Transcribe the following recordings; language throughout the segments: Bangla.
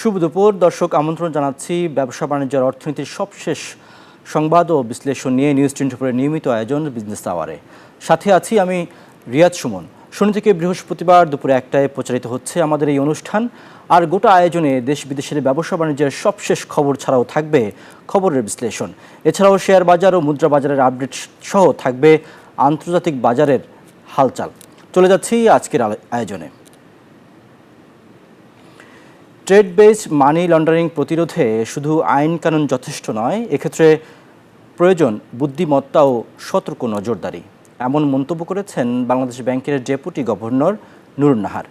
শুভ দুপুর দর্শক, আমন্ত্রণ জানাচ্ছি ব্যবসা বাণিজ্যের অর্থনীতির সবশেষ সংবাদ ও বিশ্লেষণ নিয়ে নিউজ 24 নিয়মিত আয়োজন বিজনেস আওয়ারে। সাথে আছি আমি রিয়াদ সুমন। শনি থেকে বৃহস্পতিবার দুপুরে 1টায় প্রচারিত হচ্ছে আমাদের এই অনুষ্ঠান। আর গোটা আয়োজনে দেশ বিদেশের ব্যবসা বাণিজ্যের সবশেষ খবর ছাড়াও থাকবে খবরের বিশ্লেষণ। এছাড়াও শেয়ার বাজার ও মুদ্রা বাজারের আপডেট সহ থাকবে আন্তর্জাতিক বাজারের হালচাল। চলে যাচ্ছি আজকের আয়োজনে। ট্রেড বেস মানি লন্ডারিং প্রতিরোধে শুধু আইন কানুন যথেষ্ট নয়, এক্ষেত্রে প্রয়োজন বুদ্ধিমত্তা ও সতর্ক নজরদারি, এমন মন্তব্য করেছেন বাংলাদেশ ব্যাংকের ডেপুটি গভর্নর নুরুন নাহার।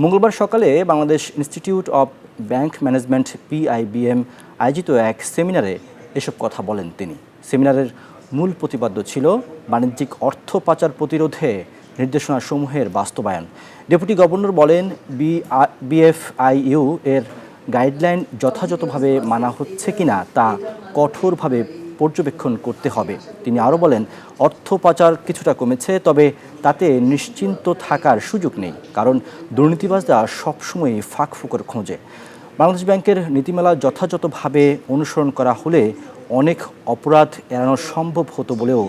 মঙ্গলবার সকালে Bangladesh institute of bank management PIBM আয়োজিত এক সেমিনারে এসব কথা বলেন তিনি। সেমিনারের মূল প্রতিপাদ্য ছিল বাণিজ্যিক অর্থ পাচার প্রতিরোধে নির্দেশনাসমূহের বাস্তবায়ন। ডেপুটি গভর্নর বলেন, BFIU এর গাইডলাইন যথাযথভাবে মানা হচ্ছে কিনা তা কঠোরভাবে পর্যবেক্ষণ করতে হবে। তিনি আরও বলেন, অর্থ পাচার কিছুটা কমেছে, তবে তাতে নিশ্চিন্ত থাকার সুযোগ নেই, কারণ দুর্নীতিবাজরা সবসময়ই ফাঁকফোকর খোঁজে। বাংলাদেশ ব্যাংকের নীতিমালা যথাযথভাবে অনুসরণ করা হলে অনেক অপরাধ এড়ানো সম্ভব হতো বলেও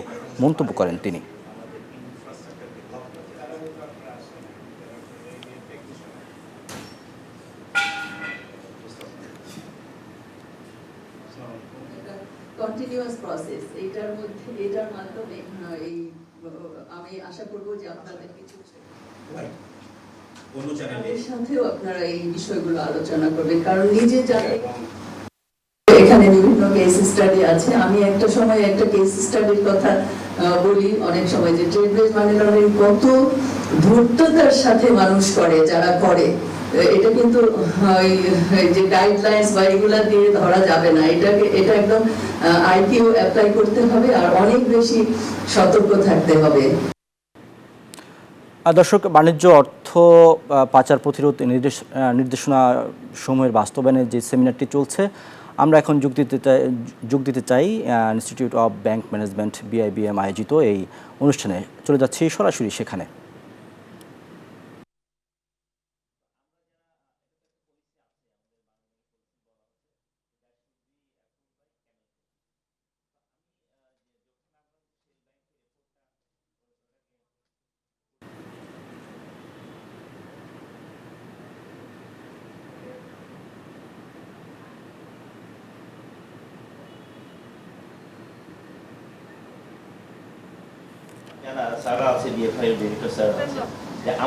মন্তব্য করেন তিনি। কন্টিনিউয়াস প্রসেস, এটার মাধ্যমে আমি আশা করব যে আপনাদের কিছু চ্যানেলের সাথেও আপনারা এই বিষয়গুলো আলোচনা করবেন, কারণ নিজে জানেন এখানে বিভিন্ন কেস স্টাডি আছে। আমি একটা সময় একটা কেস স্টাডির কথা বলি অনেক সময়, যে ট্রেড বেস মানি লন্ডারিং কত ধূর্ততার সাথে মানুষ করে, যারা করে এটা কিন্তু যে গাইডলাইন্স বা এগুলা দিয়ে ধরা যাবে না। এটা একদম IQ অ্যাপ্লাই করতে হবে আর অনেক বেশি সতর্ক থাকতে হবে। দর্শক, বাণিজ্য অর্থ পাচার প্রতিরোধ নির্দেশনা সমূহের বাস্তবায়নের যে সেমিনারটি চলছে, আমরা এখন যোগ দিতে চাই institute of bank management BIBM আয়োজিত এই অনুষ্ঠানে। চলে যাচ্ছি সরাসরি সেখানে।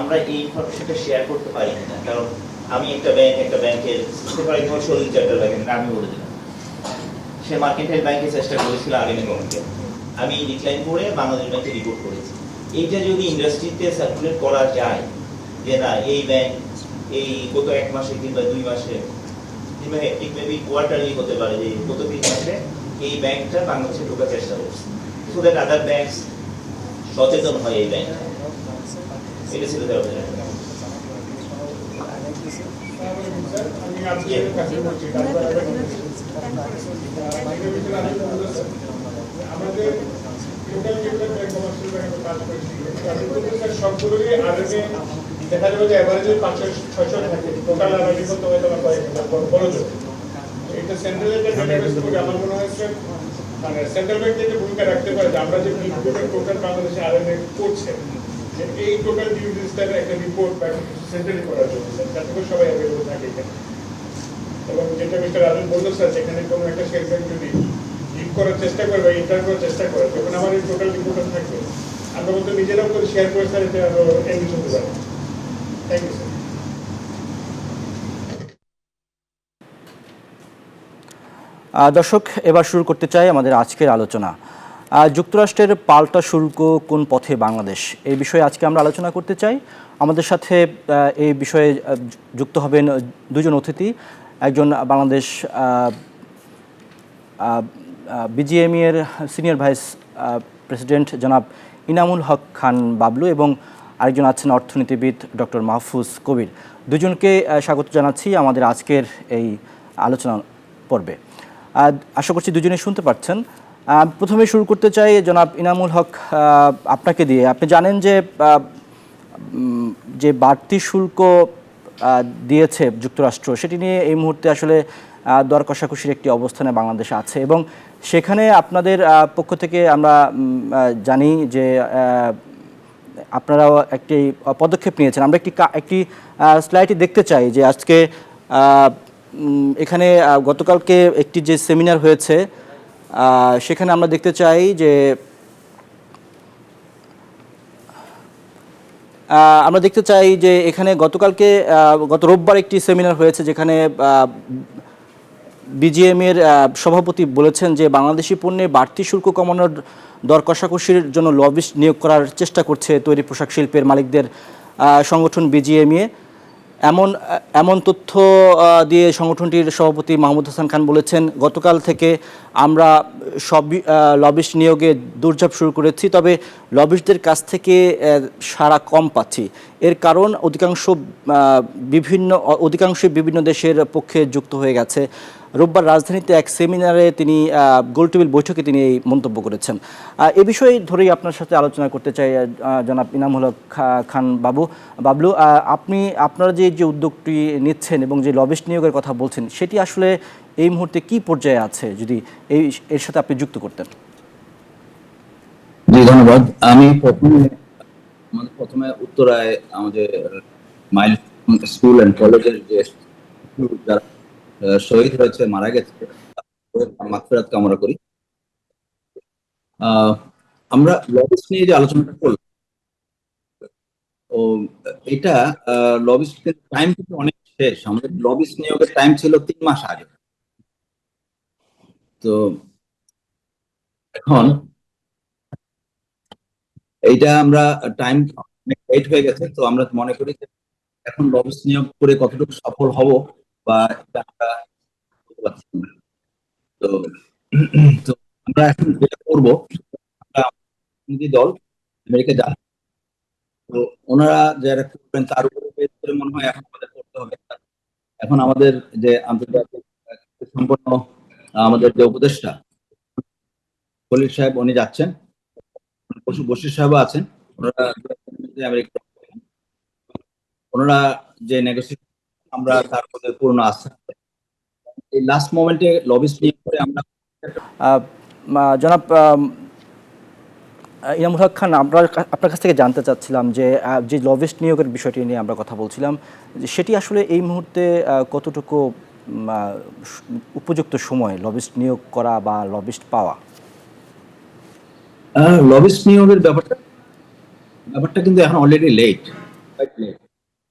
আমরা এই ইনফরমেশনটা শেয়ার করতে পারি না, কারণ আমি একটা ব্যাংকের শরীর চ্যাপ্টার ব্যাংকের নামই বলে দিলাম, সে মার্কেন্টাইল ব্যাংকে চেষ্টা করেছিল আগামী গভর্নমেন্টকে, আমি ডিক্লাইন করে বাংলাদেশ ব্যাংকে রিপোর্ট করেছি। এইটা যদি ইন্ডাস্ট্রিতে সার্কুলেট করা যায় যে না, এই ব্যাংক এই গত 1 মাসে কিংবা 2 মাসে কিংবা মেবি কোয়ার্টারলি হতে পারে, যে গত 3 মাসে এই ব্যাংকটা বাংলাদেশে ঢোকার চেষ্টা করছে, সো দ্যাট আদার ব্যাংকস সচেতন হয় এই ব্যাংক। এটা ছিল দেখা যাবে যে এভারেজে 500-600 থাকে টোটাল আনালি করতে হয় তোমার এটা সেন্ট্রাল আমার মনে হয়েছে মানে সেন্ট্রাল ব্যাংক থেকে ভূমিকা রাখতে পারে যে আমরা যে টোটাল বাংলাদেশে RMA করছে, এই টোটাল ডিউ রেজিস্টারে একটা রিপোর্ট বা সেন্ট্রালি করার জন্য যাতে করে সবাই অ্যাভেলেবল থাকে এখানে। এবং যেটা মিস্টার রাজু বলল স্যার, যেখানে কোনো একটা শেয়ার ব্যাংক যদি লিড করার চেষ্টা করে বা ইন্টার করার চেষ্টা করে, তখন আমার এই টোটাল রিপোর্টটা থাকবে, আমরা বলতে নিজেরাও করে শেয়ার করে স্যার এটা আরো এনরিচ হতে পারে। Thank you sir. দর্শক, এবার শুরু করতে চাই আমাদের আজকের আলোচনা। যুক্তরাষ্ট্রের পাল্টা শুল্ক কোন পথে বাংলাদেশ, এই বিষয়ে আজকে আমরা আলোচনা করতে চাই। আমাদের সাথে এই বিষয়ে যুক্ত হবেন দুজন অতিথি। একজন বাংলাদেশ BGME এর সিনিয়র ভাইস প্রেসিডেন্ট জনাব ইনামুল হক খান বাবলু, এবং আরেকজন আছেন অর্থনীতিবিদ ডক্টর মাহফুজ কবির। দুজনকে স্বাগত জানাচ্ছি আমাদের আজকের এই আলোচনা পর্বে। আশা করছি দুজনেই শুনতে পাচ্ছেন। প্রথমে শুরু করতে চাই জনাব ইনামুল হক আপনাকে দিয়ে। আপনি জানেন যে বাড়তি শুল্ক দিয়েছে যুক্তরাষ্ট্র, সেটি নিয়ে এই মুহূর্তে আসলে দর কষাকষির একটি অবস্থানে বাংলাদেশ আছে এবং সেখানে আপনাদের পক্ষ থেকে আমরা জানি যে আপনারাও একটি পদক্ষেপ নিয়েছেন। আমরা একটি স্লাইডে দেখতে চাই যে আজকে এখানে গতকালকে একটি যে সেমিনার হয়েছে সেখানে আমরা দেখতে চাই যে আমরা দেখতে চাই যে এখানে গত রোববার একটি সেমিনার হয়েছে যেখানে বিজিএম এর সভাপতি বলেছেন যে বাংলাদেশি পণ্যে বাড়তি শুল্ক কমানোর দর কষাকষির জন্য লবিস্ট নিয়োগ করার চেষ্টা করছে তৈরি পোশাক শিল্পের মালিকদের সংগঠন বিজিএমইএ। এমন তথ্য দিয়ে সংগঠনটির সভাপতি মাহমুদ হাসান খান বলেছেন, গতকাল থেকে আমরা সব লবিস্ট নিয়োগে দৌড়ঝাঁপ শুরু করেছি, তবে লবিস্টদের কাছ থেকে সাড়া কম পাচ্ছি। এর কারণ অধিকাংশই বিভিন্ন দেশের পক্ষে যুক্ত হয়ে গেছে। রোববার রাজধানীতে এক সেমিনারে তিনি গোলটেবিল বৈঠকে তিনি এই মন্তব্য করেছেন। এ বিষয়ে ধরেই আপনার সাথে আলোচনা করতে চাই জনাব ইনামুল হক খান বাবলু, আপনারা যে উদ্যোগটি নিচ্ছেন এবং যে লবিস্ট নিয়োগের কথা বলছেন সেটি আসলে এই মুহূর্তে কি পর্যায়ে আছে, যদি এর সাথে আপনি যুক্ত করতেন। জি ধন্যবাদ। আমি প্রথমে উত্তরায় আমাদের মাইল স্কুল এন্ড কলেজের যে যারা শহীদ হয়েছে, মারা গেছে, মাগফিরাত কামনা করি। আমরা লবিস্ট নিয়ে যে আলোচনাটা করলাম, ও এটা লবিস্ট টাইম কিন্তু অনেক শেষ। আমাদের লবিস্ট নিয়োগের টাইম ছিল 3 মাস আগে। তো এখন এইটা আমরা টাইম অনেক লেট হয়ে গেছে। তো আমরা মনে করি যে এখন লবিস্ট নিয়োগ করে কতটুকু সফল হব বা এটা আমরা বলতে পারছি না। তো তো আমরা এখন যেটা করবো, আমরা প্রতিনিধি দল আমেরিকা যান, তো ওনারা যারা করবেন তার উপরে বেস করে মনে হয় এখন আমাদের করতে হবে। এখন আমাদের যে আন্তর্জাতিক সম্পন্ন আমাদের যে উপদেষ্টা খলিল সাহেব, উনি যাচ্ছেন, বশির সাহেব আছেন, ওনারা আমেরিকা, ওনারা যে নেগোসিয়েশন, আমরা তার মধ্যে পূর্ণ আস্থা। এই লাস্ট মোমেন্টে লবিস্ট নিয়ে করে আমরা জনাব ইনামুল হক খান, আপনার কাছ থেকে জানতে চাচ্ছিলাম যে লবিস্ট নিয়োগের বিষয়টি নিয়ে আমরা কথা বলছিলাম, সেটি আসলে এই মুহূর্তে কতটুকু উপযুক্ত সময় লবিস্ট নিয়োগ করা বা লবিস্ট পাওয়া? লবিস্ট নিয়োগের ব্যাপারটা কিন্তু এখন অলরেডি লেট।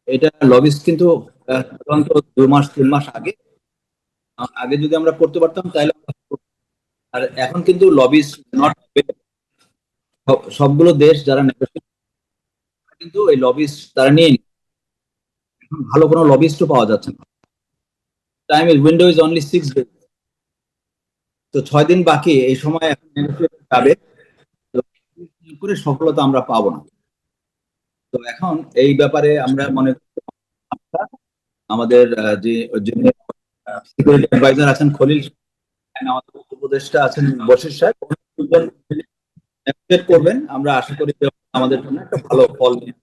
এটা লবিস্ট কিন্তু সাধারণত 2 মাস 3 মাস আগে যদি আমরা করতে পারতাম তাহলে, আর এখন কিন্তু লবিস্ট নট, সবগুলো দেশ যারা কিন্তু এই লবিস্ট তারা নিয়ে ভালো কোনো লবিস্টও পাওয়া যাচ্ছে না। Time is window is only 6 days। তো 6 দিন বাকি, এই সময় এখন নেগোসিয়েশন যাবে, করে সফলতা আমরা পাবো না। তো এখন এই ব্যাপারে আমরা মনে করি আমাদের যে সিকিউরিটি অ্যাডভাইজার আছেন খলিল, আমাদের উপদেষ্টা আছেন বশির সাহেব, করবেন। আমরা আশা করি যে আমাদের জন্য একটা ভালো ফল নিয়ে,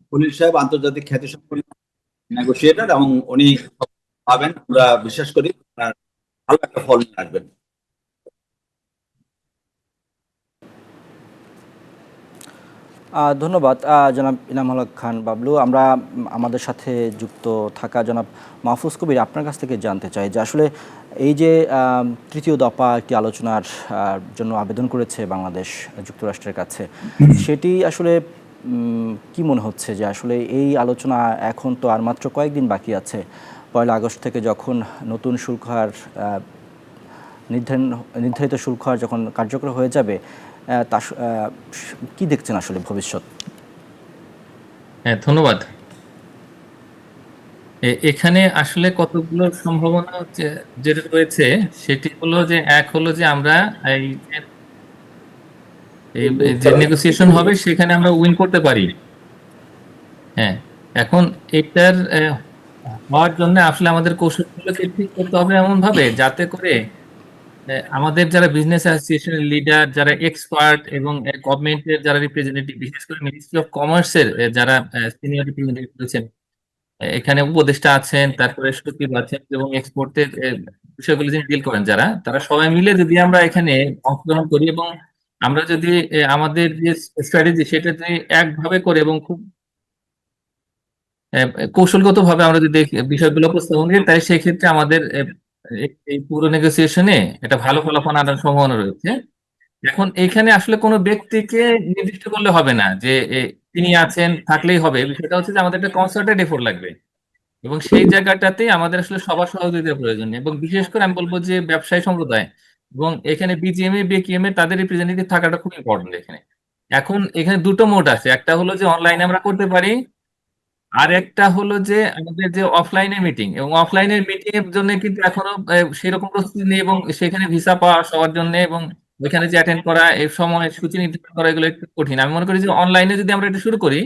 খলিল সাহেব আন্তর্জাতিক খ্যাতিসম্পন্ন নেগোসিয়েটর এবং উনি পাবেন, আমরা বিশ্বাস করি ভালো একটা ফল নিয়ে আসবেন। ধন্যবাদ জনাব ইনামুল হক খান বাবলু। আমরা আমাদের সাথে যুক্ত থাকা জনাব মাহফুজ কবির, আপনার কাছ থেকে জানতে চাই যে আসলে এই যে তৃতীয় দফা একটি আলোচনার জন্য আবেদন করেছে বাংলাদেশ যুক্তরাষ্ট্রের কাছে, সেটি আসলে কি মনে হচ্ছে যে আসলে এই আলোচনা, এখন তো আর মাত্র কয়েকদিন বাকি আছে, 1 আগস্ট থেকে যখন নতুন শুল্ক হার নির্ধারিত শুল্ক হার যখন কার্যকর হয়ে যাবে, তা কি দেখছেন আসলে ভবিষ্যৎ? হ্যাঁ, ধন্যবাদ। এখানে আসলে কতগুলো সম্ভাবনা যেটা রয়েছে সেটি হলো যে, এক হলো যে আমরা এই যে নেগোসিয়েশন হবে সেখানে আমরা উইন করতে পারি। হ্যাঁ, এখন এটার হওয়ার জন্য আসলে আমাদের কৌশলগুলোকে ঠিক করতে হবে এমন ভাবে যাতে করে আমাদের যারা বিজনেস অ্যাসোসিয়েশনের লিডার, যারা এক্সপার্ট এবং গভর্নমেন্টের যারা রিপ্রেজেন্টেটিভ, বিশেষ করে মিনিস্ট্রি অফ কমার্সের যারা সিনিয়র রিপ্রেজেন্টেটিভ রয়েছেন, এখানে উপদেষ্টা আছেন, তারপরে সচিব আছেন এবং এক্সপোর্টের বিষয়গুলো যিনি ডিল করেন যারা, তারা সবাই মিলে যদি আমরা এখানে অংশগ্রহণ করি এবং আমরা যদি আমাদের যে স্ট্র্যাটেজি সেটা যদি একভাবে করে এবং খুব কৌশলগতভাবে আমরা যদি বিষয়গুলো উপস্থাপন করি, তাহলে সেই ক্ষেত্রে আমাদের এই পুরো নেগোসিয়েশনে একটা ভালো ফলাফল আনার সম্ভাবনা রয়েছে। এখন এখানে আসলে কোনো ব্যক্তিকে নির্দিষ্ট করলে হবে না যে তিনি আছেন থাকলেই হবে। বিষয়টা হচ্ছে যে আমাদের একটা কনসার্টেড এফোর্ট লাগবে এবং সেই জায়গাটাতে আমাদের আসলে সবার সহযোগিতা প্রয়োজন এবং বিশেষ করে আমি বলবো যে ব্যবসায়ী সম্প্রদায় এবং এখানে বিজিএমএ বিকিএমএ তাদের রিপ্রেজেন্টেটিভ থাকাটা খুব ইম্পর্টেন্ট এখানে। এখন এখানে দুটো মোড আছে, একটা হলো যে অনলাইনে আমরা করতে পারি, আর একটা হলো যে আমাদের যে অফলাইনে মিটিং, এবং অফলাইনের মিটিং এর জন্য কিন্তু এখনো সেরকম প্রস্তুতি নেই এবং সেখানে ভিসা পাওয়া সবার জন্য এবং ওইখানে যে অ্যাটেন্ড করা এই সময় সূচি নির্ধারণ করা এগুলো একটু কঠিন। আমি মনে করি যে অনলাইনে যদি আমরা এটা শুরু করি,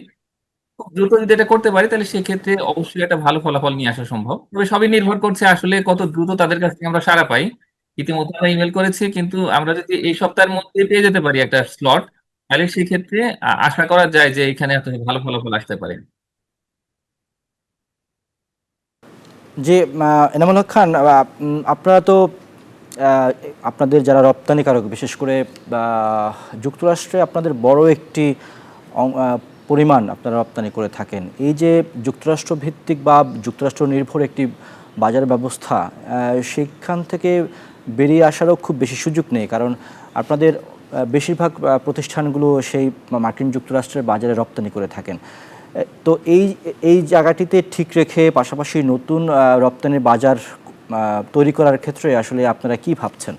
খুব দ্রুত যদি এটা করতে পারি, তাহলে সেক্ষেত্রে অবশ্যই একটা ভালো ফলাফল নিয়ে আসা সম্ভব। তবে সবই নির্ভর করছে আসলে কত দ্রুত তাদের কাছ থেকে আমরা সাড়া পাই। ইতিমধ্যে আমরা ইমেল করেছি, কিন্তু আমরা যদি এই সপ্তাহের মধ্যে পেয়ে যেতে পারি একটা স্লট, তাহলে সেক্ষেত্রে আশা করা যায় যে এখানে একটা ভালো ফলাফল আসতে পারে। যে এনামুল হক খান, আপনারা তো আপনাদের যারা রপ্তানিকারক, বিশেষ করে যুক্তরাষ্ট্রে আপনাদের বড় একটি পরিমাণ আপনারা রপ্তানি করে থাকেন। এই যে যুক্তরাষ্ট্র ভিত্তিক বা যুক্তরাষ্ট্র নির্ভর একটি বাজার ব্যবস্থা, সেখান থেকে বেরিয়ে আসারও খুব বেশি সুযোগ নেই, কারণ আপনাদের বেশিরভাগ প্রতিষ্ঠানগুলো সেই মার্কিন যুক্তরাষ্ট্রের বাজারে রপ্তানি করে থাকেন। তো এই জায়গাটিতে ঠিক রেখে পাশাপাশি নতুন রপ্তানির বাজার তৈরি করার ক্ষেত্রে আসলে আপনারা কি ভাবছেন?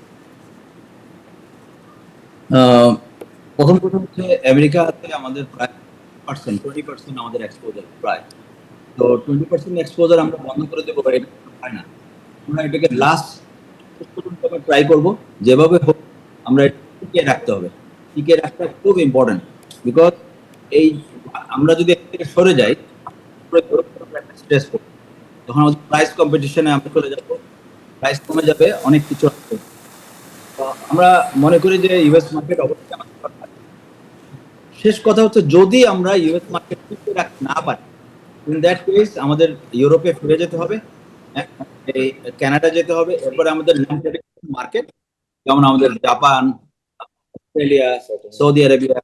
প্রথম কথা হচ্ছে আমেরিকাতে আমাদের প্রায় 20% আমাদের এক্সপোজার প্রায়। তো 20% এক্সপোজার আমরা বন্ধ করে দেবো, এটা হয় না। আমরা এটাকে লাস্ট পর্যন্ত ট্রাই করবো, যেভাবে হোক আমরা টিকে রাখতে হবে। টিকে রাখতে খুব ইম্পর্টেন্ট, বিকজ এই আমরা যদি এর থেকে সরে যাই স্ট্রেস করবো, তখন আমাদের প্রাইস কম্পিটিশনে আমরা চলে যাবো, প্রাইস কমে যাবে, অনেক কিছু আসবে। তো আমরা মনে করি যে ইউএস মার্কেট অবশ্যই আমাদের দরকার। শেষ কথা হচ্ছে, যদি আমরা ইউএস মার্কেট টিকে রাখতে না পারি, ইন দ্যাট কেস আমাদের ইউরোপে ফিরে যেতে হবে, এই কানাডা যেতে হবে, এরপরে আমাদের নন ট্রেডিশনাল মার্কেট যেমন আমাদের জাপান, অস্ট্রেলিয়া, সৌদি আরবিয়া,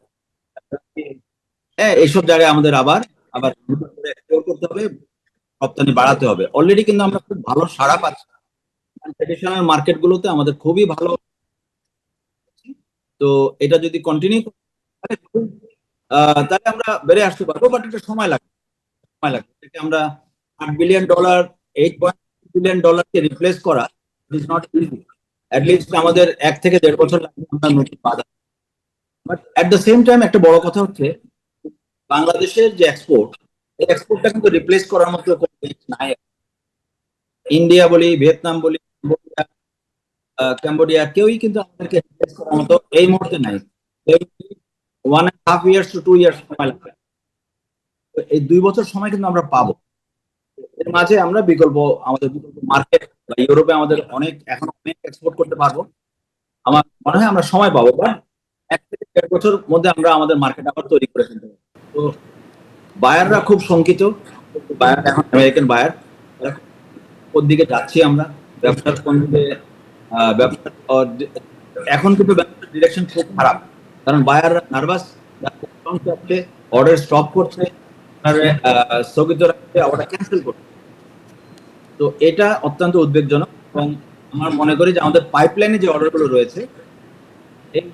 এইসব জায়গায় আমাদের আবার এক্সপ্লোর করতে হবে, রপ্তানি বাড়াতে হবে। অলরেডি কিন্তু আমরা খুব ভালো সাড়া পাচ্ছি ট্রেডিশনাল মার্কেট গুলোতে, আমাদের খুবই ভালো। তো এটা যদি কন্টিনিউ তাহলে আমরা বেড়ে আসতে পারবো, বাট এটা সময় লাগবে। আমরা $8 বিলিয়ন, $8.2 বিলিয়ন রিপ্লেস করা ইজ নট ইজি। অ্যাটলিস্ট আমাদের 1 থেকে 1.5 বছর লাগবে আমরা নতুন বাজার। But at the same time একটা বড় কথা হচ্ছে, বাংলাদেশের যে এক্সপোর্ট, এই এক্সপোর্টটা কিন্তু রিপ্লেস করার মতো কোনো দেশ নাই। ইন্ডিয়া বলি, ভিয়েতনাম বলি, ক্যাম্বোডিয়া, কেউই কিন্তু আমাদেরকে রিপ্লেস করার মতো এই মুহূর্তে নাই। 1.5 years to 2 years সময় লাগবে। এই 2 বছর সময় কিন্তু আমরা পাবো। এর মাঝে আমরা আমাদের বিকল্প মার্কেট বা ইউরোপে আমাদের এখন অনেক এক্সপোর্ট করতে পারবো। আমার মনে হয় আমরা সময় পাবো, বাট 1 থেকে 1.5 বছর মধ্যে আমরা আমাদের মার্কেট আবার তৈরি করে ফেলতে পারবো। তো বায়াররা খুব শঙ্কিত, বায়ার এখন আমেরিকান বায়ার, কোন দিকে যাচ্ছি আমরা, ব্যবসার কোন দিকে, এখন কিন্তু ব্যবসার ডিরেকশন খুব খারাপ, কারণ বায়াররা নার্ভাস, অর্ডার স্টপ করছে, স্থগিত রাখছে, অর্ডার ক্যান্সেল করছে। তো এটা অত্যন্ত উদ্বেগজনক, এবং আমার মনে করি যে আমাদের পাইপলাইনে যে অর্ডারগুলো রয়েছে, এই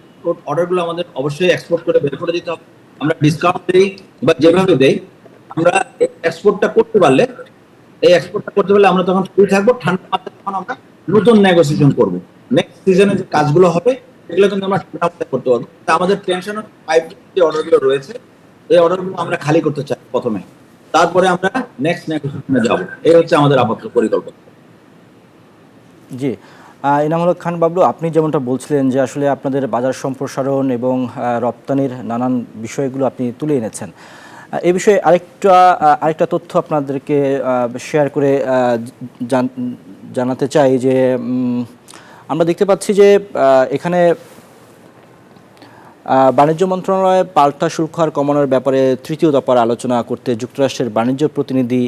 অর্ডারগুলো আমাদের অবশ্যই এক্সপোর্ট করে বের করে দিতে হবে। আমরা ডিসকাউন্ট দেই বা যেভাবে দেই, আমরা এক্সপোর্টটা করতে পারলে আমরা তখন ফ্রি থাকবো। ঠান্ডা মাথায় তখন আমরা নতুন নেগোসিয়েশন করবো। নেক্সট সিজনে যে কাজগুলো হবে সেগুলো কিন্তু আমরা ঠান্ডা মাথায় করতে পারবো। তা আমাদের টেনশন পাইপলাইনে যে অর্ডারগুলো রয়েছে, এই অর্ডারগুলো আমরা খালি করতে চাই প্রথমে, তারপরে আমরা নেক্সট নেগোসিয়েশনে যাব। এই হচ্ছে আমাদের আপাতত পরিকল্পনা। জি, এনামুল হক খান বাবলু, আপনি যেমনটা বলছিলেন যে আসলে আপনাদের বাজার সম্প্রসারণ এবং রপ্তানির নানান বিষয়গুলো আপনি তুলে এনেছেন। এই বিষয়ে আরেকটা তথ্য আপনাদেরকে শেয়ার করে জানাতে চাই যে আমরা দেখতে পাচ্ছি যে এখানে বাণিজ্য মন্ত্রণালয়ে পাল্টা শুল্ক হার কমানোর ব্যাপারে তৃতীয় দফার আলোচনা করতে যুক্তরাষ্ট্রের বাণিজ্য প্রতিনিধি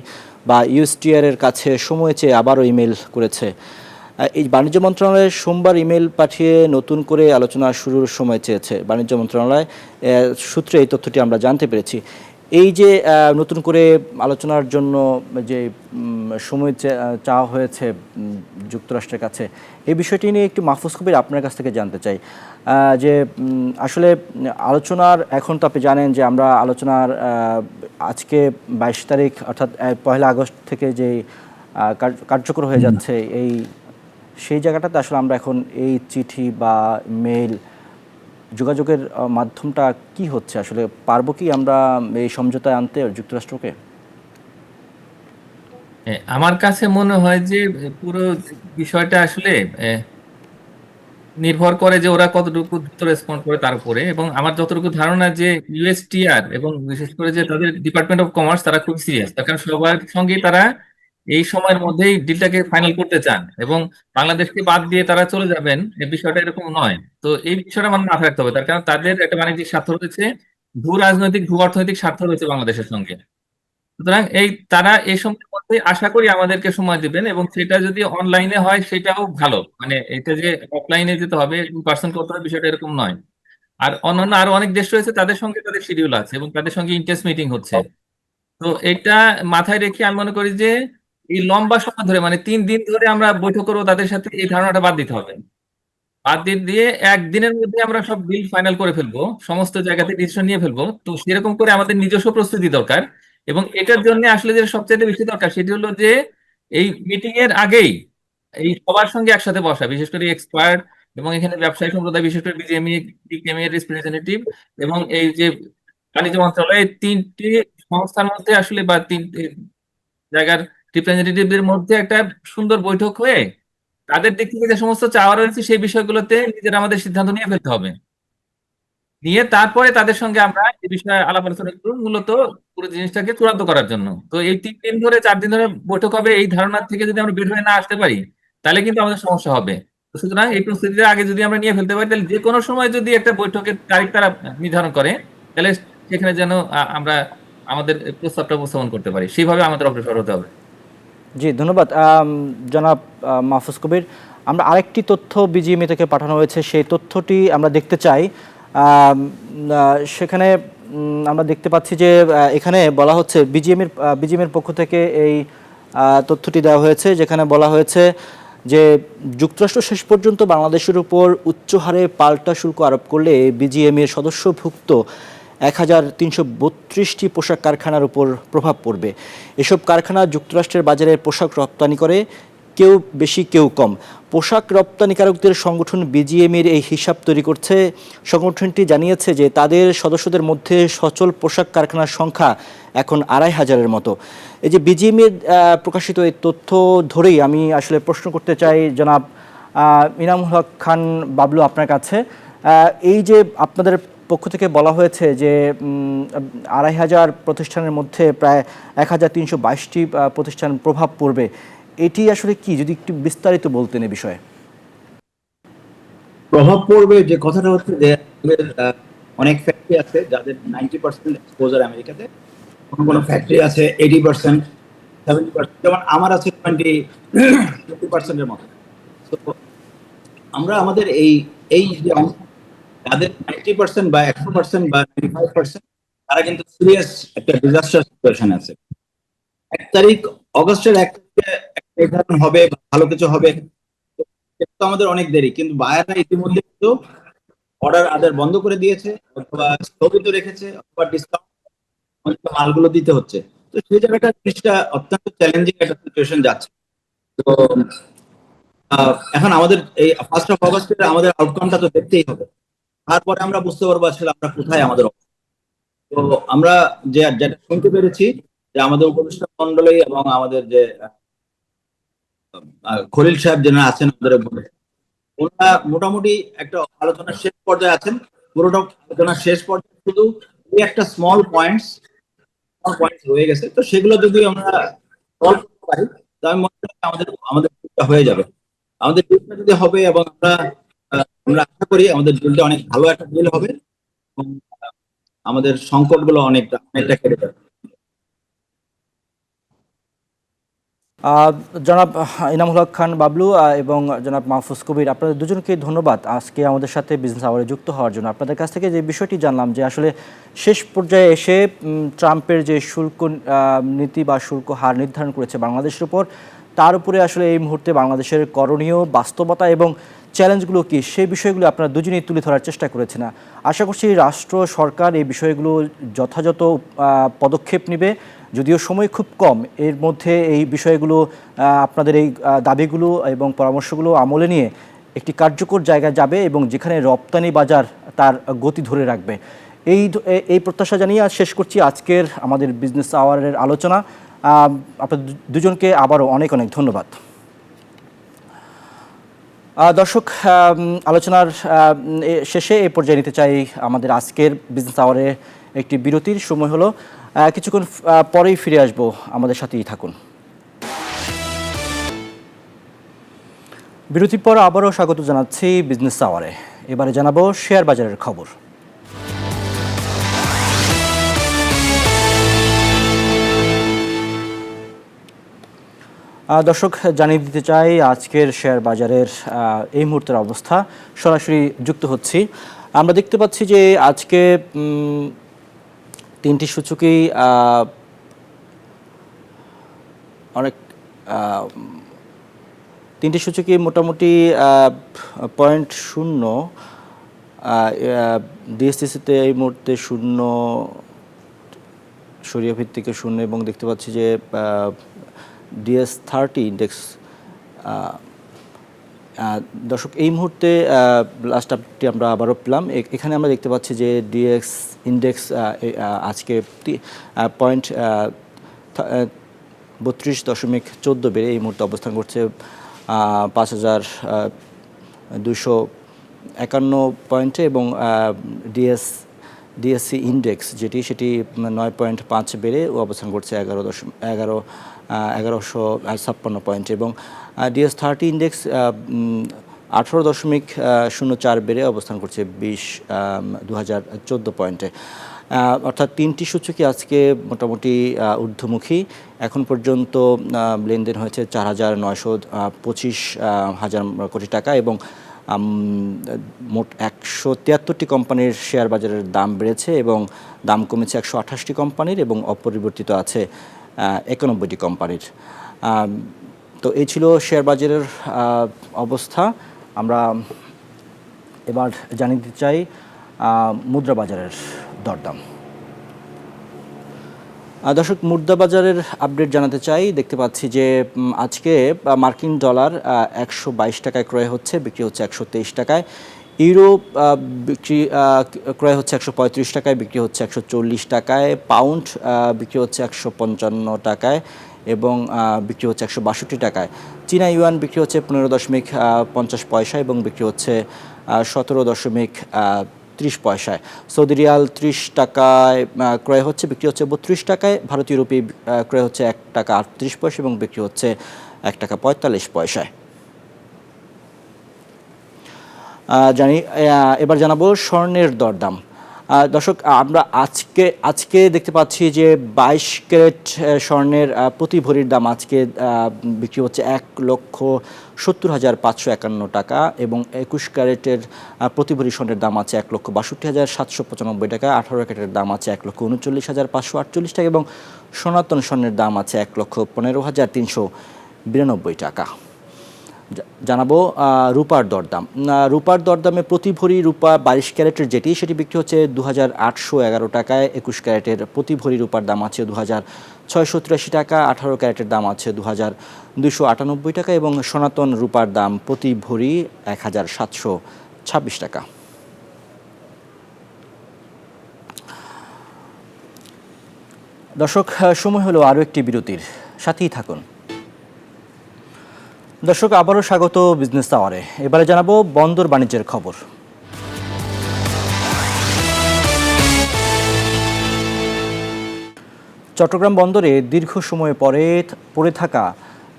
বা ইউএসটিআর এর কাছে সময় চেয়ে আবারও ইমেল করেছে। এই বাণিজ্য মন্ত্রণালয়ে সোমবার ইমেল পাঠিয়ে নতুন করে আলোচনা শুরুর সময় চেয়েছে বাণিজ্য মন্ত্রণালয় সূত্রে এই তথ্যটি আমরা জানতে পেরেছি। এই যে নতুন করে আলোচনার জন্য যে সময় চাওয়া হয়েছে যুক্তরাষ্ট্রের কাছে, এই বিষয়টি নিয়ে একটু মাহফুজ কবির আপনার কাছ থেকে জানতে চাই যে আসলে আলোচনার, এখন তো আপনি জানেন যে আমরা আলোচনার আজকে 22 তারিখ অর্থাৎ 1 আগস্ট থেকে যে কার্যকর হয়ে যাচ্ছে সেই জায়গাটাতে আসলে আমরা এখন এই চিঠি বা মেইল যোগাযোগের মাধ্যমটা কি হচ্ছে, আসলে পারবো কি আমরা এই সমঝোতায় আনতে যুক্তরাষ্ট্রকে? আমার কাছে মনে হয় যে পুরো বিষয়টা আসলে নির্ভর করে যে ওরা কতটুকু দ্রুত রেসপন্ড করে তার উপরে, এবং আমার যতটুকু ধারণা যে ইউএসটিআর এবং বিশেষ করে যে তাদের ডিপার্টমেন্ট অফ কমার্স তারা খুব সিরিয়াস, তার কারণ সবার সঙ্গেই তারা এই সময়ের মধ্যেই ডিলটাকে ফাইনাল করতে চান এবং বাংলাদেশকে বাদ দিয়ে তারা চলে যাবেন, এই বিষয়টা এরকম নয়। তো এই বিষয়টা আমার মাথায় রাখতে হবে, তার কারণ তাদের একটা বাণিজ্যিক স্বার্থ রয়েছে, ভূ রাজনৈতিক ভূ অর্থনৈতিক স্বার্থ রয়েছে বাংলাদেশের সঙ্গে। সুতরাং তারা এই সময়ের মধ্যে আশা করি আমাদেরকে সময় দিবেন, এবং সেটা যদি অনলাইনে হয় সেটাও ভালো, মানে এটা যে অফলাইনে যেতে হবে পার্সন করতে হবে বিষয়টা এরকম নয়। আর অন্যান্য আরো অনেক দেশ রয়েছে, তাদের সঙ্গে তাদের শিডিউল আছে এবং তাদের সঙ্গে ইন্টারেস্ট মিটিং হচ্ছে। তো এটা মাথায় রেখে আমি মনে করি যে এই লম্বা সময় ধরে, মানে 3 দিন ধরে আমরা বৈঠক করবো তাদের সাথে, এই ধারণাটা বাদ দিতে হবে। বাদ দিয়ে একদিনের মধ্যে আমরা সব বিল ফাইনাল করে ফেলবো, সমস্ত জায়গাতে ডিসিশন নিয়ে ফেলবো, তো সেরকম করে আমাদের নিজস্ব প্রস্তুতি দরকার। এবং এটার জন্য আসলে যে সবচেয়ে বেশি দরকার সেটি হলো যে এই মিটিং এর আগেই এই সবার সঙ্গে একসাথে বসা, বিশেষ করে এক্সপার্ট এবং এখানে ব্যবসায়ী সম্প্রদায়, বিশেষ করে বিজিএমই, বিকেএমই এর রিপ্রেজেন্টেটিভ এবং এই যে বাণিজ্য মন্ত্রণালয়, 3টি সংস্থার মধ্যে আসলে বা 3টি জায়গার রিপ্রেজেন্টেটিভদের মধ্যে একটা সুন্দর বৈঠক হয়ে তাদের দিক থেকে যে সমস্ত চাওয়া রয়েছে সেই বিষয়গুলোতে নিজেরা আমাদের সিদ্ধান্ত নিয়ে ফেলতে হবে। নিয়ে তারপরে তাদের সঙ্গে আমরা এই বিষয়ে আলাপ আলোচনা করব, মূলত পুরো জিনিসটাকে চূড়ান্ত করার জন্য। তো এই 3 দিন ধরে 4 দিন ধরে বৈঠক হবে, এই ধারণা থেকে যদি আমরা বের হয়ে না আসতে পারি তাহলে কিন্তু আমাদের সমস্যা হবে। তো সুতরাং এই প্রস্তুতিটা আগে যদি আমরা নিয়ে ফেলতে পারি, তাহলে যে কোনো সময় যদি একটা বৈঠকের তারিখ তারা নির্ধারণ করে, তাহলে সেখানে যেন আমরা আমাদের প্রস্তাবটা উপস্থাপন করতে পারি, সেইভাবে আমাদের অগ্রসর হতে হবে। জি, ধন্যবাদ জনাব মাহফুজ কবির। আমরা আরেকটি তথ্য বিজিএমই থেকে পাঠানো হয়েছে, সেই তথ্যটি আমরা দেখতে চাই। সেখানে আমরা দেখতে পাচ্ছি যে এখানে বলা হচ্ছে বিজিএমের পক্ষ থেকে এই তথ্যটি দেওয়া হয়েছে, যেখানে বলা হয়েছে যে যুক্তরাষ্ট্র শেষ পর্যন্ত বাংলাদেশের উপর উচ্চ হারে পাল্টা শুল্ক আরোপ করলে বিজিএমইর সদস্যভুক্ত 1332টি পোশাক কারখানার উপর প্রভাব পড়বে। এসব কারখানা যুক্তরাষ্ট্রের বাজারে পোশাক রপ্তানি করে, কেউ বেশি কেউ কম। পোশাক রপ্তানিকারকদের সংগঠন বিজিএমইর এই হিসাব তৈরি করছে। সংগঠনটি জানিয়েছে যে তাদের সদস্যদের মধ্যে সচল পোশাক কারখানার সংখ্যা এখন 2500-এর মতো। এই যে বিজিএমইর প্রকাশিত এই তথ্য ধরেই আমি আসলে প্রশ্ন করতে চাই জনাব ইনামুল হক খান বাবলু আপনার কাছে, এই যে আপনাদের পক্ষ থেকে বলা হয়েছে যে 2500 প্রতিষ্ঠানের মধ্যে প্রায় 1322টি প্রতিষ্ঠান প্রভাব পড়বে, এটি আসলে কি, যদি একটু বিস্তারিত বলতেন এই বিষয়ে। প্রভাব পড়বে যে কথাটা হচ্ছে যে অনেক ফ্যাক্টরি আছে যাদের 90% এক্সপোজার আমেরিকাতে, কোনো ফ্যাক্টরি আছে 80%, 70%, যেমন আমার আছে 20% মতো। তো আমরা আমাদের এই যে যাদের 90% বা 100% বা 95%, তারা কিন্তু সিরিয়াস একটা ডিজাস্টার সিচুয়েশন আছে। 1 তারিখ অগস্টের 1 তারিখে নির্ধারণ হবে, ভালো কিছু হবে, তো আমাদের অনেক দেরি, কিন্তু বায়াররা ইতিমধ্যে কিন্তু অর্ডার আদার বন্ধ করে দিয়েছে, অথবা স্থগিত রেখেছে, অথবা ডিসকাউন্ট মালগুলো দিতে হচ্ছে। তো সেই জায়গাটা জিনিসটা অত্যন্ত চ্যালেঞ্জিং একটা সিচুয়েশন যাচ্ছে। তো এখন আমাদের এই 1 অগস্টের আমাদের আউটকামটা তো দেখতেই হবে, তারপরে আমরা বুঝতে পারবো আসলে আমরা কোথায় আমাদের। তো আমরা যেটা শুনতে পেরেছি যে আমাদের উপদেষ্টা মন্ডলী এবং আমাদের যে খলিল সাহেব যারা আছেন আমাদের, ওনারা মোটামুটি একটা আলোচনার শেষ পর্যায়ে আছেন। পুরোটা আলোচনার শেষ পর্যায়ে শুধু একটা স্মল পয়েন্টস রয়ে গেছে। তো সেগুলো যদি আমরা সলভ করতে পারি, তো আমি মনে করি আমাদের হয়ে যাবে। আমাদের ডিলটা যদি হবে, এবং আমরা আশা করি আমাদের ডিলটা অনেক ভালো একটা ডিল হবে, এবং আমাদের সংকটগুলো অনেকটা কেটে যাবে। জনাব ইনামুল হক খান বাবলু এবং জনাব মাহফুজ কবির, আপনাদের দুজনকে ধন্যবাদ আজকে আমাদের সাথে বিজনেস আওয়ারে যুক্ত হওয়ার জন্য। আপনাদের কাছ থেকে যে বিষয়টি জানলাম যে আসলে শেষ পর্যায়ে এসে ট্রাম্পের যে শুল্ক নীতি বা শুল্ক হার নির্ধারণ করেছে বাংলাদেশের উপর, তার উপরে আসলে এই মুহূর্তে বাংলাদেশের করণীয় বাস্তবতা এবং চ্যালেঞ্জগুলো কী সেই বিষয়গুলো আপনারা দুজনেই তুলে ধরার চেষ্টা করেছেন। আশা করছি রাষ্ট্র সরকার এই বিষয়গুলো যথাযথ পদক্ষেপ নেবে, যদিও সময় খুব কম, এর মধ্যে এই বিষয়গুলো আপনাদের এই দাবিগুলো এবং পরামর্শগুলো আমলে নিয়ে একটি কার্যকর জায়গায় যাবে এবং যেখানে রপ্তানি বাজার তার গতি ধরে রাখবে। এই প্রত্যাশা জানিয়ে আজ শেষ করছি আজকের আমাদের বিজনেস আওয়ারের আলোচনা। আপনাদের দুজনকে আবারও অনেক অনেক ধন্যবাদ। দর্শক, আলোচনার শেষে এই পর্যায়ে নিতে চাই আমাদের আজকের বিজনেস আওয়ারে একটি বিরতির সময় হলো। কিছুক্ষণ পরেই ফিরে আসবো, আমাদের সাথেই থাকুন। বিরতির পর আবারও স্বাগত জানাচ্ছি বিজনেস আওয়ারে। এবারে জানাবো শেয়ার বাজারের খবর। দর্শক, জানিয়ে দিতে চাই আজকের শেয়ার বাজারের এই মুহূর্তের অবস্থা। সরাসরি যুক্ত হচ্ছি। আমরা দেখতে পাচ্ছি যে আজকে তিনটি সূচকই তিনটি সূচকই মোটামুটি 0.0 ডিএসসিসিতে এই মুহূর্তে 0, সরিয়া ভিত্তিকে 0 এবং দেখতে পাচ্ছি যে DS30 ইন্ডেক্স। দর্শক, এই মুহূর্তে লাস্ট আপডেটটি আমরা আবারও পেলাম। এখানে আমরা দেখতে পাচ্ছি যে ডিএক্স ইন্ডেক্স আজকে 32.14 বেড়ে এই মুহূর্তে অবস্থান করছে 5,251 পয়েন্টে এবং ডিএসসি ইন্ডেক্স সেটি 9.5 বেড়ে অবস্থান করছে 1156 পয়েন্টে এবং DS30 ইন্ডেক্স 18.04 বেড়ে অবস্থান করছে 2014 পয়েন্টে। অর্থাৎ তিনটি সূচকই আজকে মোটামুটি ঊর্ধ্বমুখী। এখন পর্যন্ত লেনদেন হয়েছে 4,925 কোটি টাকা এবং মোট 173টি কোম্পানির শেয়ার বাজারের দাম বেড়েছে এবং দাম কমেছে 128টি কোম্পানির এবং অপরিবর্তিত আছে 91টি কোম্পানির। তো এই ছিল শেয়ার বাজারের অবস্থা। আমরা এবার জানিয়ে দিতে চাই মুদ্রা বাজারের দরদাম। দর্শক, মুদ্রা বাজারের আপডেট জানাতে চাই। দেখতে পাচ্ছি যে আজকে মার্কিন ডলার 122 টাকায় ক্রয় হচ্ছে, বিক্রি হচ্ছে 123 টাকায়। ইউরো ক্রয় হচ্ছে 135 টাকায়, বিক্রি হচ্ছে 140 টাকায়। পাউন্ড বিক্রি হচ্ছে 155 টাকায় এবং বিক্রি হচ্ছে 162 টাকায়। চীনা ইউয়ান বিক্রি হচ্ছে 15.50 পয়সা এবং বিক্রি হচ্ছে 17.30 পয়সায়। সৌদি রিয়াল 30 টাকায় ক্রয় হচ্ছে, বিক্রি হচ্ছে 32 টাকায়। ভারতীয় রুপি ক্রয় হচ্ছে 1 টাকা 38 পয়সা এবং বিক্রি হচ্ছে 1 টাকা 45 পয়সায়। এবার জানাবো স্বর্ণের দরদাম। দর্শক, আমরা আজকে দেখতে পাচ্ছি যে 22 ক্যারেট স্বর্ণের প্রতি ভরির দাম আজকে বিক্রি হচ্ছে 1,70,551 টাকা এবং 21 ক্যারেটের প্রতি ভরি স্বর্ণের দাম আছে 1,62,795 টাকা। 18 ক্যারেটের দাম আছে 1,39,548 টাকা এবং সনাতন স্বর্ণের দাম আছে 1,15,392 টাকা। জানাবো রূপার দরদাম। রূপার দরদামে প্রতি ভরি রূপা 22 ক্যারেটের সেটি বিক্রি হচ্ছে 2,811 টাকায়। 21 ক্যারেটের প্রতি ভরি রূপার দাম আছে 2,683 টাকা। 18 ক্যারেটের দাম আছে 2,298 টাকা এবং সনাতন রূপার দাম প্রতি ভরি 1,726 টাকা। দর্শক, সময় হলো আরও একটি বিরতির, সাথেই থাকুন। দর্শক, আবারও স্বাগত বিজনেস আওয়ারে। এবারে জানাবো বন্দর বাণিজ্যের খবর। চট্টগ্রাম বন্দরে দীর্ঘ সময় পড়ে থাকা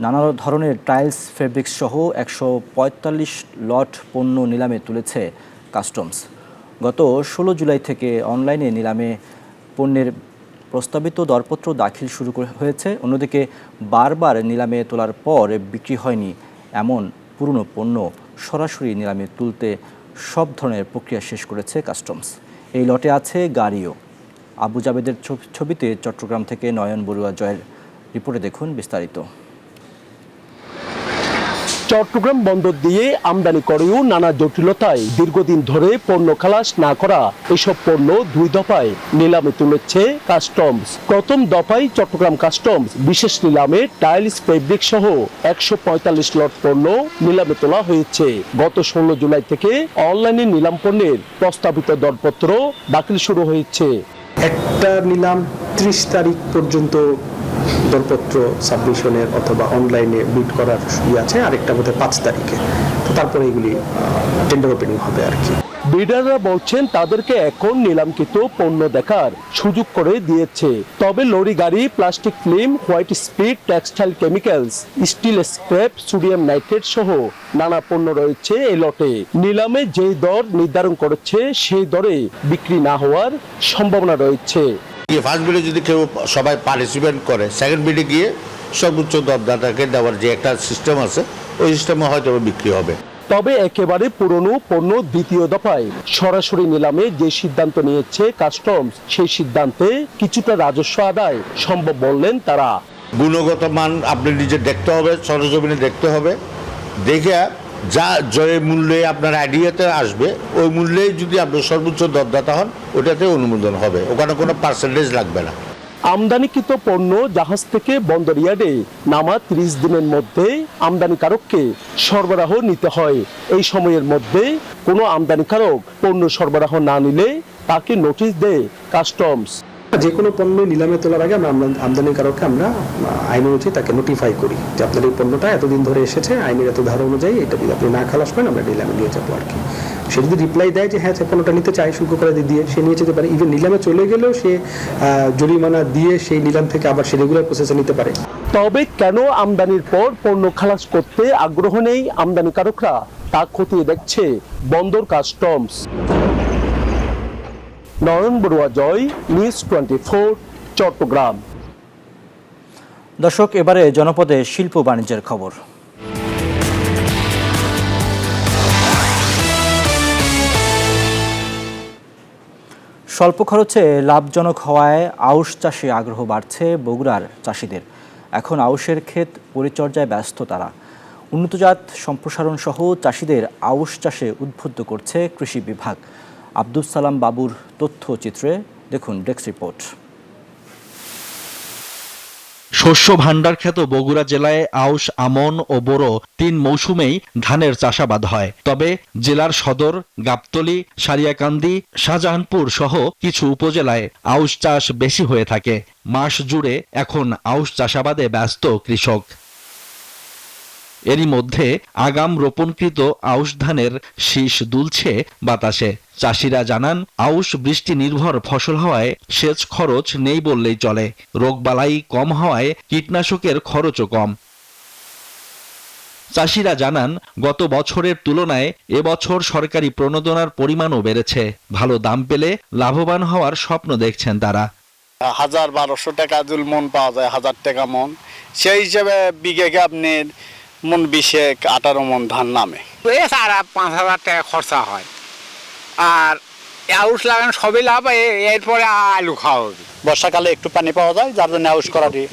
নানা ধরনের টাইলস, ফেব্রিক্স সহ 145 লট পণ্য নিলামে তুলেছে কাস্টমস। গত 16 জুলাই থেকে অনলাইনে নিলামে পণ্যের প্রস্তাবিত দরপত্র দাখিল শুরু হয়েছে। অন্যদিকে বারবার নিলামে তোলার পর বিক্রি হয়নি এমন পুরনো পণ্য সরাসরি নিলামে তুলতে সব ধরনের প্রক্রিয়া শেষ করেছে কাস্টমস। এই লটে আছে গাড়িও। আবু জাবেদের ছবিতে চট্টগ্রাম থেকে নয়ন বড়ুয়া জয়ের রিপোর্টে দেখুন বিস্তারিত। চট্টগ্রাম বন্দর দিয়ে আমদানি করেও নানা জটিলতায় দীর্ঘদিন ধরে পণ্য খালাস না করা এসব পণ্য 2 দফায় নিলামে তুলেছে কাস্টমস। প্রথম দফায় চট্টগ্রাম কাস্টমস বিশেষ নিলামে টাইলস, ফেব্রিক সহ 145 লট পণ্য নিলামে তোলা হয়েছে। গত 16 জুলাই থেকে অনলাইনে নিলাম পণ্যের প্রস্তাবিত দরপত্র দাখিল শুরু হয়েছে। একটা নিলাম 30 তারিখ পর্যন্ত দরপত্র সাবমিশনের অথবা অনলাইনে বিড করার আছে, আরেকটা বোধহয় 5 তারিখে। তো তারপরে এগুলি টেন্ডার ওপেনিং হবে আর কি। বিডাররা বলছেন তাদেরকে এখন নিলামকৃত পণ্য দেখার সুযোগ করে দিয়েছে। তবে লরি গাড়ি, plastic film, white speed, textile chemicals, steel scrap, sodium nitrate সহ নানা পণ্য রয়েছে এই লটে। নিলামে যেই দর নির্ধারণ করেছে সেই দরে বিক্রি না হওয়ার সম্ভাবনা রয়েছে। ফার্স্ট বিডে যদি কেউ সবাই পার্টিসিপেট করে, সেকেন্ড বিডে গিয়ে সর্বোচ্চ দরদাতাকে দেওয়ার যে একটা সিস্টেম আছে, ওই সিস্টেমে হয়তো বিক্রি হবে। তবে একেবারে পুরনো পণ্য দ্বিতীয় দফায় সরাসরি নিলামে যে সিদ্ধান্ত নিয়েছে কাস্টমস, সেই সিদ্ধান্তে কিছুটা রাজস্ব আদায় সম্ভব বললেন তারা। গুণগত মান আপনি নিজে দেখতে হবে, সরজমিনে দেখতে হবে, দেখে যা যে মূল্যে আপনার আইডিয়াতে আসবে ওই মূল্যেই যদি আপনি সর্বোচ্চ দরদাতা হন, ওটাতে অনুমোদন হবে, ওখানে কোনো পার্সেন্টেজ লাগবে না। আমদানিকৃত পণ্য জাহাজ থেকে বন্দর ইয়ার্ডে নামা 30 দিনের মধ্যে আমদানিকারককে সরবরাহ নিতে হয়। এই সময়ের মধ্যে কোনো আমদানিকারক পণ্য সরবরাহ না নিলে তাকে নোটিশ দেয় কাস্টমস। যে কোনো পণ্য নিলামে তোলার আগে আমরা আমদানিকারককে আমরা আইন অনুযায়ী তাকে নোটিফাই করি যে আপনার এই পণ্যটা এতদিন ধরে এসেছে, আইনের এত ধারা অনুযায়ী এটা যদি আপনি না খালাস করেন আমরা নিলামে নিয়ে যাবো আর কি। সে যদি রিপ্লাই দেয় যে হ্যাঁ পণ্যটা নিতে চাই, শুল্ক করে দিয়ে সে নিয়ে যেতে পারে। ইভেন নিলামে চলে গেলেও সে জরিমানা দিয়ে সেই নিলাম থেকে আবার সে রেগুলার প্রসেসে নিতে পারে। তবে কেন আমদানির পর পণ্য খালাস করতে আগ্রহ নেই আমদানিকারকরা, তা খতিয়ে দেখছে বন্দর কাস্টমস। নয়ন বড়ুয়া জয়, নিউজ 24, চট্টগ্রাম। দর্শক, এবারে জনপদে শিল্প বাণিজ্যের খবর। স্বল্প খরচে লাভজনক হওয়ায় আউশ চাষে আগ্রহ বাড়ছে বগুড়ার চাষিদের। এখন আউশের ক্ষেত পরিচর্যায় ব্যস্ত তারা। উন্নতজাত সম্প্রসারণ সহ চাষিদের আউশ চাষে উদ্বুদ্ধ করছে কৃষি বিভাগ। আব্দুল সালাম বাবুর তথ্যচিত্রে দেখুন ডেস্ক রিপোর্ট। শস্য ভাণ্ডার খ্যাত বগুড়া জেলায় আউশ, আমন ও বোরো 3 মৌসুমেই ধানের চাষাবাদ হয়। তবে জেলার সদর, গাবতলী, সারিয়াকান্দি, শাহজাহানপুর সহ কিছু উপজেলায় আউশ চাষ বেশি হয়ে থাকে। মাস জুড়ে এখন আউশ চাষাবাদে ব্যস্ত কৃষক। এরই মধ্যে আগাম রোপণকৃত আউশ ধানের শীষ দুলছে বাতাসে। চাষিরা জানান, আউশ বৃষ্টি নির্ভর ফসল হওয়ায় সেচ খরচ নেই বললেই চলে। রোগবালাই কম হওয়ায় কীটনাশকের খরচও কম। চাষিরা জানান, গত বছরের তুলনায় এবছর সরকারি প্রণোদনার পরিমাণও বেড়েছে। ভালো দাম পেলে লাভবান হওয়ার স্বপ্ন দেখছেন তারা। 1000-1200 টাকা দুল মন পাওয়া যায়, 1000 টাকা মন। সেই হিসেবে বিঘেকে আপনি মন 20-18 মন ধান নামে। 5000 টাকা খরচা হয়, আর আউশ লাগানো সবই লাভ। এরপরে আলু খাওয়া হবে। বর্ষাকালে একটু পানি পাওয়া যায়, যার জন্য আউশ করা দিয়ে।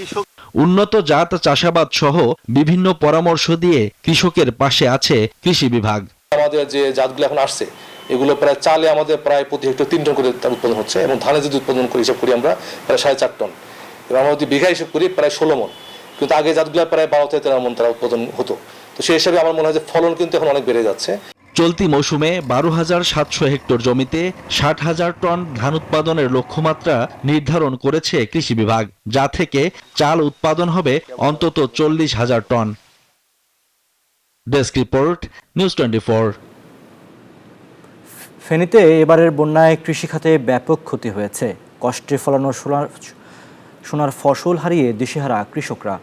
উন্নত জাত চাষাবাদ সহ বিভিন্ন পরামর্শ দিয়ে কৃষকের পাশে আছে কৃষি বিভাগ। আমাদের যে জাতগুলো এখন আসছে, এগুলো প্রায় চালে আমাদের প্রায় প্রতি হেক্টর 3 টন করে উৎপাদন হচ্ছে, এবং ধানে যদি উৎপাদন করি হিসাব করি আমরা প্রায় 4.5 টন, এবং আমরা যদি বিঘা হিসাব করি প্রায় 16 মন। কিন্তু আগে জাতগুলো প্রায় 12-13 মন তারা উৎপাদন হতো। তো সেই হিসাবে আমার মনে হয় যে ফলন কিন্তু এখন অনেক বেড়ে যাচ্ছে। চলতি মৌসুমে 12,700 হেক্টর জমিতে 60,000 টন ধান উৎপাদনের লক্ষ্যমাত্রা নির্ধারণ করেছে কৃষি বিভাগ, যা থেকে চাল উৎপাদন হবে অন্তত 40,000 টন। Desk report, news 24। ফেনীতে এবারের বন্যায় কৃষিখাতে ব্যাপক ক্ষতি হয়েছে। কষ্টে ফলানো সোনার ফসল হারিয়ে দিশেহারা কৃষকরা।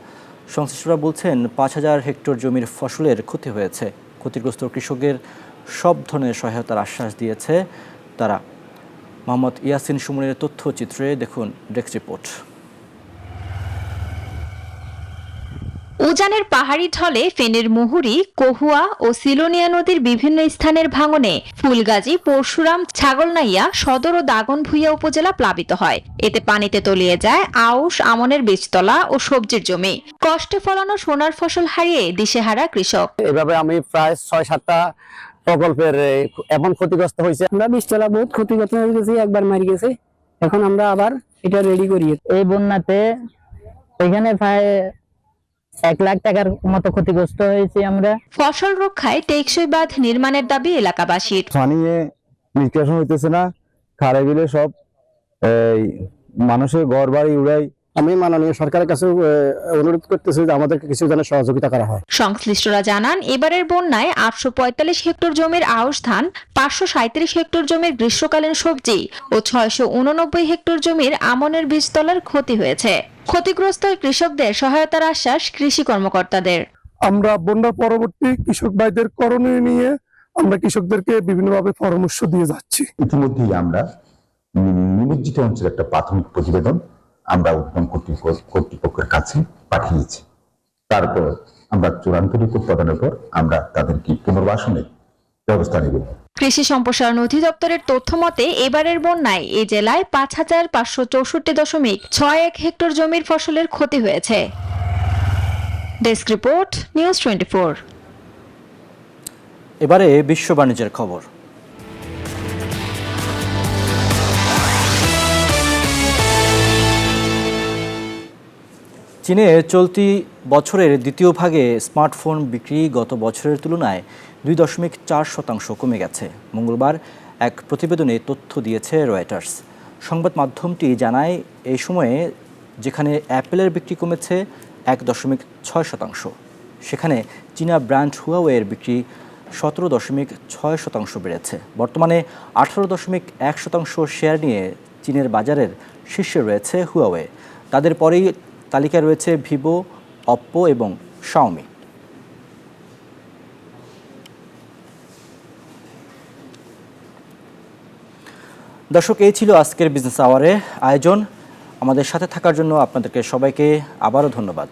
সংশ্লিষ্টরা বলছেন 5,000 হেক্টর জমির ফসলের ক্ষতি হয়েছে। ক্ষতিগ্রস্ত কৃষকদের সব ধরনের সহায়তার আশ্বাস দিয়েছে তারা। মোহাম্মদ ইয়াসিন সুমনের তথ্যচিত্রে দেখুন ডেস্ক রিপোর্ট। উজানের পাহাড়ি ঢলে ফেনীর মুহুরী, কহুয়া ও সিলোনিয়া নদীর বিভিন্ন স্থানের ভাঙনে ফুলগাজী, পরশুরাম, ছাগলনাইয়া, সদর ও দাগনভূঞা উপজেলা প্লাবিত হয়। এতে পানিতে তলিয়ে যায় আউশ, আমনের বীজতলা ও সবজির জমি। কষ্টে ফলানো সোনার ফসল হারিয়ে দিশেহারা কৃষক। এভাবে আমি প্রায় 6-7টা প্রকল্পের এমন ক্ষতিগ্রস্ত হয়েছে। আমরা বীজতলা বহুত ক্ষতিগ্রস্ত হয়ে গেছি, একবার মারি গেছে, এখন আমরা আবার এটা রেডি করি। এই বন্যাতে এখানে প্রায় 1 লাখ টাকার মতো ক্ষতিগ্রস্ত হয়েছে আমরা। ফসল রক্ষায় টেকসই বাঁধ নির্মাণের দাবি এলাকাবাসীর। পানিয়ে নিষ্কাশন হইতেছে না, খারে বিলে সব মানুষের ঘর বাড়ি উড়াই। আমি মাননীয় সরকারের কাছে অনুরোধ করতেছি যে আমাদেরকে কিছু যেন সহযোগিতা করা হয়। সংশ্লিষ্টরা জানান, এবারের বন্যায় 845 হেক্টর জমির আউশ ধান, 537 হেক্টর জমির গ্রীষ্মকালীন সবজি ও 689 হেক্টর জমির আমনের বীজতলার ক্ষতি হয়েছে। ক্ষতিগ্রস্ত কৃষকদের সহায়তার আশ্বাস কৃষি কর্মকর্তাদের। আমরা বন্যা পরবর্তী কৃষক ভাইদের করণীয় নিয়ে আমরা কৃষকদেরকে বিভিন্নভাবে পরামর্শ দিয়ে যাচ্ছি। ইতিমধ্যেই আমরা নিমজ্জিত অঞ্চলের একটা প্রাথমিক প্রতিবেদন আমরা উদ্যান কর্তৃপক্ষের কাছে পাঠিয়েছি। তারপর আমরা চূড়ান্ত রিপোর্ট প্রদানের পর আমরা তাদেরকে পুনর্বাসনের ব্যবস্থা নেব। কৃষি সম্প্রসারণ অধিদপ্তরের তথ্য মতে এবারের বন্যায় এই জেলায় 5564.61 হেক্টর জমির ফসলের ক্ষতি হয়েছে। Desk report, news 24। এবারে বিশ্ব বাণিজ্যের খবর। চীনে চলতি বছরের দ্বিতীয় ভাগে স্মার্টফোন বিক্রি গত বছরের তুলনায় 2.4% কমে গেছে। মঙ্গলবার এক প্রতিবেদনে তথ্য দিয়েছে রয়টার্স। সংবাদ মাধ্যমটি জানায়, এই সময়ে যেখানে অ্যাপেলের বিক্রি কমেছে 1.6%, সেখানে চীনা ব্র্যান্ড হুয়াওয়ের বিক্রি 17.6% বেড়েছে। বর্তমানে 18.1% শেয়ার নিয়ে চীনের বাজারের শীর্ষে রয়েছে হুয়াওয়ে। তাদের পরেই তালিকায় রয়েছে ভিভো, অপ্পো এবং শাওমি। দর্শক, এই ছিল আজকের বিজনেস আওয়ারে আয়োজন। আমাদের সাথে থাকার জন্য আপনাদেরকে সবাইকে আবারও ধন্যবাদ।